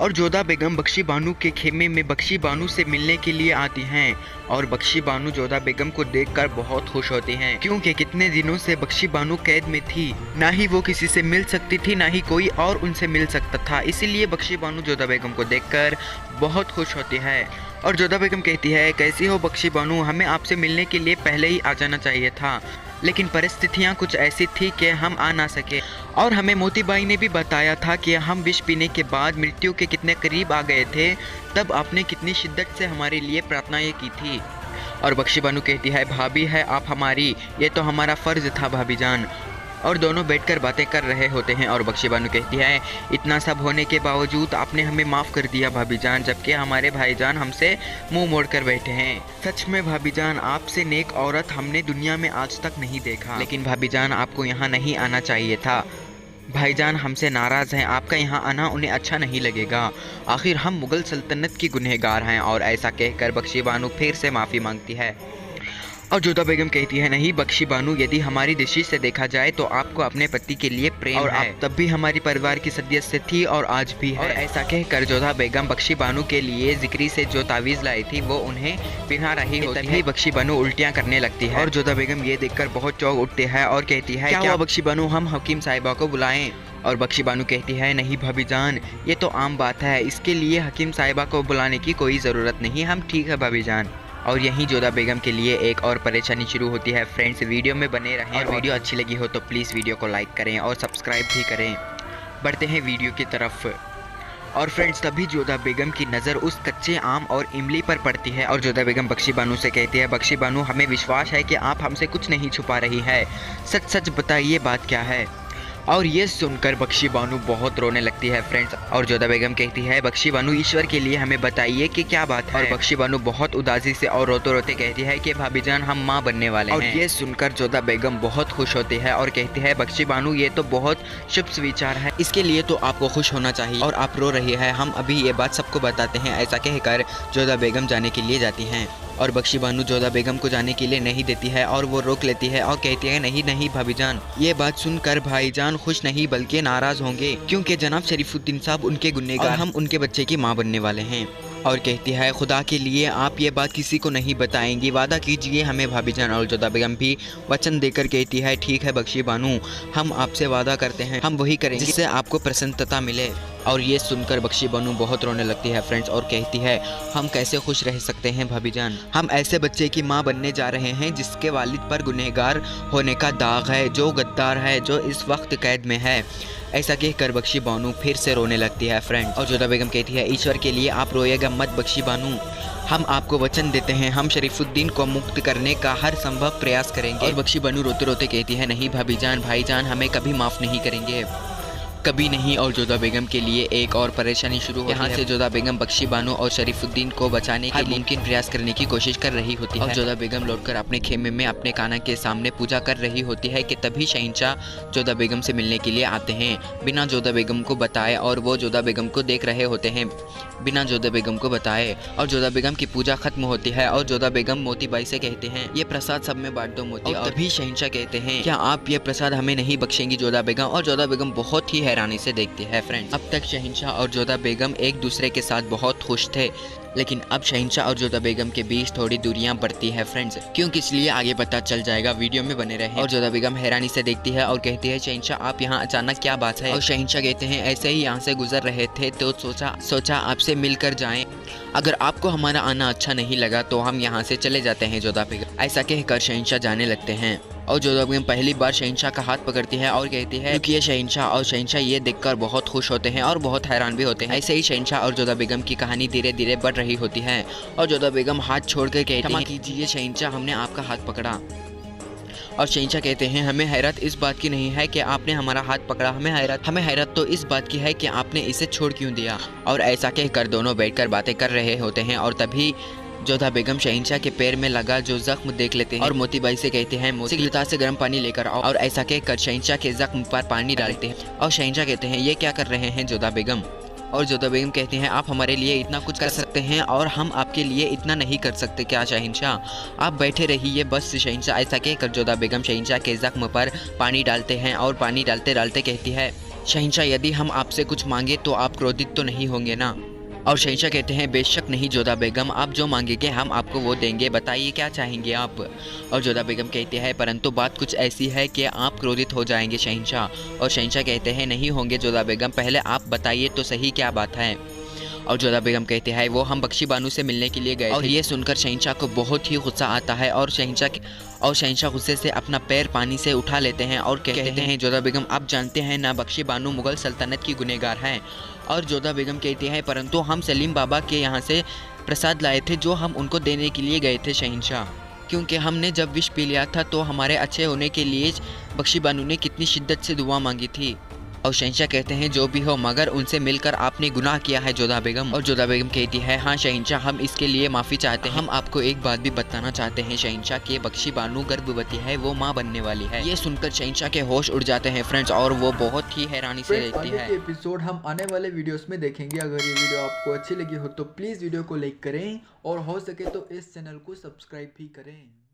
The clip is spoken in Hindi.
और जोधा बेगम बख्शी बानो के खेमे में बख्शी बानो से मिलने के लिए आती हैं और बख्शी बानो जोधा बेगम को देखकर बहुत खुश होती हैं, क्योंकि कितने दिनों से बख्शी बानो कैद में थी, ना ही वो किसी से मिल सकती थी, ना ही कोई और उनसे मिल सकता था। इसीलिए बख्शी बानो जोधा बेगम को देखकर बहुत खुश होती है और जोधा बेगम कहती है, कैसी हो बख्शी बानो, हमें आपसे मिलने के लिए पहले ही आ जाना चाहिए था, लेकिन परिस्थितियां कुछ ऐसी थी कि हम आ ना सके। और हमें मोती बाई ने भी बताया था कि हम विष पीने के बाद मृत्यु के कितने करीब आ गए थे, तब आपने कितनी शिद्दत से हमारे लिए प्रार्थनाएं की थी। और बख्शी बानो कहती है, भाभी है आप हमारी, ये तो हमारा फ़र्ज़ था भाभी जान। और दोनों बैठकर बातें कर रहे होते हैं और बख्शी बानो कहती है, इतना सब होने के बावजूद आपने हमें माफ़ कर दिया भाभी जान, जबकि हमारे भाईजान हमसे मुंह मोड़ कर बैठे हैं। सच में भाभी जान, आपसे नेक औरत हमने दुनिया में आज तक नहीं देखा। लेकिन भाभी जान, आपको यहाँ नहीं आना चाहिए था। भाईजान हमसे नाराज़ हैं, आपका यहाँ आना उन्हें अच्छा नहीं लगेगा। आखिर हम मुग़ल सल्तनत की गुनहगार हैं। और ऐसा कहकर बख्शी बानो फिर से माफ़ी मांगती है और जोधा बेगम कहती है, नहीं बख्शी बानो, यदि हमारी दृष्टि से देखा जाए तो आपको अपने पति के लिए प्रेम और है। आप तब भी हमारी परिवार की सदस्य थी और आज भी है। और ऐसा कहकर जोधा बेगम बख्शी बानो के लिए जिक्री से जो तावीज़ लाई थी वो उन्हें पिन्हा रही होती है। बख्शी बानो उल्टियां करने लगती है और जोधा बेगम ये देखकर बहुत चौंक उठती है और कहती है, क्या बख्शी बानो, हम हकीम साहिबा को बुलाएं? और बख्शी बानो कहती है, नहीं भाभी जान, ये तो आम बात है, इसके लिए हकीम साहिबा को बुलाने की कोई ज़रूरत नहीं, हम ठीक है भाभी जान। और यहीं जोधा बेगम के लिए एक और परेशानी शुरू होती है। फ्रेंड्स, वीडियो में बने रहें और वीडियो अच्छी लगी हो तो प्लीज़ वीडियो को लाइक करें और सब्सक्राइब भी करें। बढ़ते हैं वीडियो की तरफ। और फ्रेंड्स, तभी जोधा बेगम की नज़र उस कच्चे आम और इमली पर पड़ती है और जोधा बेगम बख्शी बानो से कहती है, बख्शी बानो, हमें विश्वास है कि आप हमसे कुछ नहीं छुपा रही है, सच सच बताइए बात क्या है। और ये सुनकर बख्शी बानो बहुत रोने लगती है फ्रेंड्स। और जोधा बेगम कहती है, बख्शी बानो, ईश्वर के लिए हमें बताइए कि क्या बात है। और बख्शी बानो बहुत उदासी से और रोते रोते कहती है कि भाभी जान, हम माँ बनने वाले हैं। और ये सुनकर जोधा बेगम बहुत खुश होती है और कहती है, बख्शी बानो, ये तो बहुत शुभ विचार है, इसके लिए तो आपको खुश होना चाहिए और आप रो रही है, हम अभी ये बात सबको बताते हैं। ऐसा कहकर जोधा बेगम जाने के लिए जाती हैं और बख्शी बानो जोधा बेगम को जाने के लिए नहीं देती है और वो रोक लेती है और कहती है, नहीं नहीं भाभी जान। ये बात सुनकर भाईजान खुश नहीं बल्कि नाराज़ होंगे, क्योंकि जनाब शरीफुद्दीन साहब उनके गुनहगार, हम उनके बच्चे की माँ बनने वाले हैं। और कहती है, खुदा के लिए आप ये बात किसी को नहीं बताएंगी, वादा कीजिए हमें भाभी जान। और जोधा बेगम भी वचन देकर कहती है, ठीक है बख्शी बानो, हम आपसे वादा करते हैं, हम वही करेंगे जिससे आपको प्रसन्नता मिले। और ये सुनकर बख्शी बानो बहुत रोने लगती है फ्रेंड्स और कहती है, हम कैसे खुश रह सकते हैं भाभी जान, हम ऐसे बच्चे की माँ बनने जा रहे हैं जिसके वालिद पर गुनहगार होने का दाग है, जो गद्दार है, जो इस वक्त कैद में है। ऐसा कहकर बख्शी बानो फिर से रोने लगती है फ्रेंड। और जोधा बेगम कहती है, ईश्वर के लिए आप रोइएगा मत बख्शी बानो, हम आपको वचन देते हैं, हम शरीफुद्दीन को मुक्त करने का हर संभव प्रयास करेंगे। और बख्शी बानो रोते रोते कहती है, नहीं भाभी जान, भाईजान हमें कभी माफ़ नहीं करेंगे, कभी नहीं। और जोधा बेगम के लिए एक और परेशानी शुरू होती है। यहाँ से जोधा बेगम बख्शी बानो और शरीफुद्दीन को बचाने के मुमकिन प्रयास करने की कोशिश कर रही होती है। और जोधा बेगम लौटकर अपने खेमे में अपने काना के सामने पूजा कर रही होती है कि तभी शहंशाह जोधा बेगम से मिलने के लिए आते हैं, बिना जोधा बेगम को बताए। और वो जोधा बेगम को देख रहे होते हैं बिना जोधा बेगम को बताए। और जोधा बेगम की पूजा खत्म होती है और जोधा बेगम मोती बाई से कहते हैं, ये प्रसाद सब में बांट दो मोती। और तभी शहंशाह कहते हैं, क्या आप ये प्रसाद हमें नहीं बख्शेंगी जोधा बेगम? और जोधा बेगम बहुत ही हैरानी से देखती है फ्रेंड्स। अब तक शहंशाह और जोधा बेगम एक दूसरे के साथ बहुत खुश थे, लेकिन अब शहंशाह और जोधा बेगम के बीच थोड़ी दूरियां बढ़ती है फ्रेंड्स, क्योंकि इसलिए आगे पता चल जाएगा, वीडियो में बने रहें। और जोधा बेगम हैरानी से देखती है और कहती है, शहंशाह आप यहाँ अचानक क्या बात है? और शहंशाह कहते हैं, ऐसे ही यहाँ से गुजर रहे थे तो सोचा आपसे मिलकर जाएं, अगर आपको हमारा आना अच्छा नहीं लगा तो हम यहाँ से चले जाते हैं जोधा बेगम। ऐसा कहकर शहंशाह जाने लगते हैं और जोधा बेगम पहली बार शहंशाह का हाथ पकड़ती है और कहती है, क्योंकि ये शहंशाह। और शहंशाह ये देखकर बहुत खुश होते हैं और बहुत हैरान भी होते हैं। ऐसे ही शहंशाह और जोधा बेगम की कहानी धीरे धीरे बढ़ रही होती है और जोधा बेगम हाथ छोड़कर कहती है, क्षमा कीजिए शहंशाह, हमने आपका हाथ पकड़ा। और शहंशाह कहते हैं, हमें हैरत इस बात की नहीं है कि आपने हमारा हाथ पकड़ा, हमें हैरत तो इस बात की है कि आपने इसे छोड़ क्यों दिया। और ऐसा कहकर दोनों बैठकर बातें कर रहे होते हैं और तभी जोधा बेगम शहंशाह के पैर में लगा जो जख्म देख लेते हैं और मोती बाई से कहते हैं, मोती गिलता से गर्म पानी लेकर आओ। और ऐसा कहकर शहंशाह के जख्म पर पानी डालते हैं और शहंशाह कहते हैं, ये क्या कर रहे हैं जोधा बेगम? और जोधा बेगम कहती हैं, आप हमारे लिए इतना कुछ कर सकते हैं और हम आपके लिए इतना नहीं कर सकते क्या शहंशाह? आप बैठे रहिए बस शहंशाह। ऐसा कहकर जोधा बेगम शहंशाह के जख्म पर पानी डालते हैं और पानी डालते डालते कहती है, शहंशाह, यदि हम आपसे कुछ मांगे तो आप क्रोधित तो नहीं होंगे ना? और शहंशाह कहते हैं, बेशक नहीं जोधा बेगम, आप जो मांगेंगे हम आपको वो देंगे, बताइए क्या चाहेंगे आप? और जोधा बेगम कहती है, परंतु बात कुछ ऐसी है कि आप क्रोधित हो जाएंगे शहंशाह। और शहंशाह कहते हैं, नहीं होंगे जोधा बेगम, पहले आप बताइए तो सही क्या बात है? और जोधा बेगम कहते हैं, वो हम बख्शी बानू से मिलने के लिए गए थे। और ये सुनकर शहंशाह को बहुत ही गुस्सा आता है और शहंशाह गुस्से से अपना पैर पानी से उठा लेते हैं और कहते हैं, जोधा बेगम, आप जानते हैं ना, बख्शी बानू मुगल सल्तनत की गुनहगार हैं। और जोधा बेगम कहती है, परंतु हम सलीम बाबा के यहाँ से प्रसाद लाए थे जो हम उनको देने के लिए गए थे शहंशाह, क्योंकि हमने जब विष पी लिया था तो हमारे अच्छे होने के लिए बख्शी बानू ने कितनी शिद्दत से दुआ मांगी थी। और शहंशाह कहते हैं, जो भी हो, मगर उनसे मिलकर आपने गुनाह किया है जोधा बेगम। और जोधा बेगम कहती है, हाँ शहंशाह, हम इसके लिए माफ़ी चाहते हैं। हम आपको एक बात भी बताना चाहते हैं शहंशाह कि बख्शी बानू गर्भवती है, वो माँ बनने वाली है। ये सुनकर शहंशाह के होश उड़ जाते हैं फ्रेंड्स, और वो बहुत ही हैरानी से देखती है। आगे के एपिसोड हम आने वाले वीडियोस में देखेंगे। अगर ये वीडियो आपको अच्छी लगी हो तो प्लीज़ वीडियो को लाइक करें और हो सके तो इस चैनल को सब्सक्राइब भी करें।